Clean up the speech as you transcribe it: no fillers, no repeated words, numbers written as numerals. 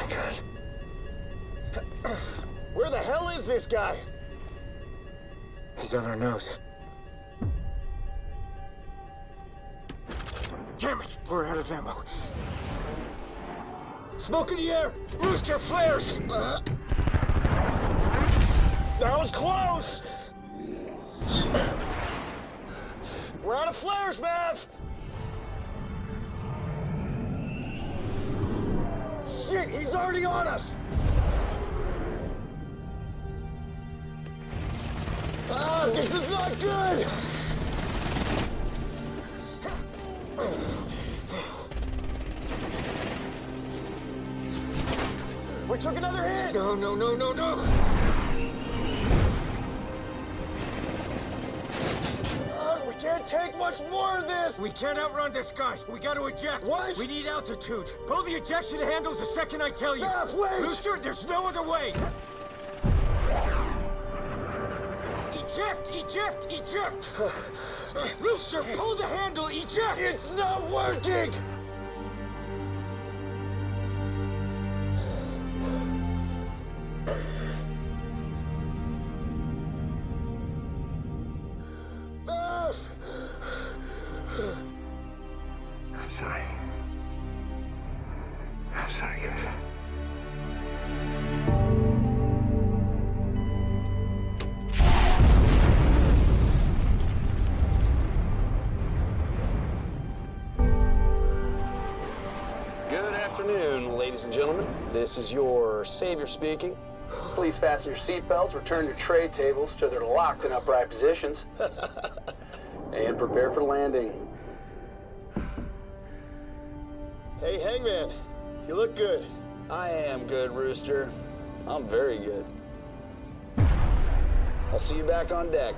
God. Where the hell is this guy? He's on our nose. Damn it! We're out of ammo. Smoke in the air! Rooster flares! That was close! We're out of flares, Mav! Shit, he's already on us! Ah, this is not good! We took another hit! No. We can't take much more of this! We can't outrun this guy. We got to eject. What? We need altitude. Pull the ejection handles the second I tell you. Mav, wait! Rooster, there's no other way. Eject! Rooster, pull the handle, eject! It's not working! Mav! I'm sorry. I'm sorry, guys. Good afternoon, ladies and gentlemen. This is your savior speaking. Please fasten your seatbelts, return your tray tables to their locked and upright positions, and prepare for landing. Hey, Hangman. You look good. I am good, Rooster. I'm very good. I'll see you back on deck.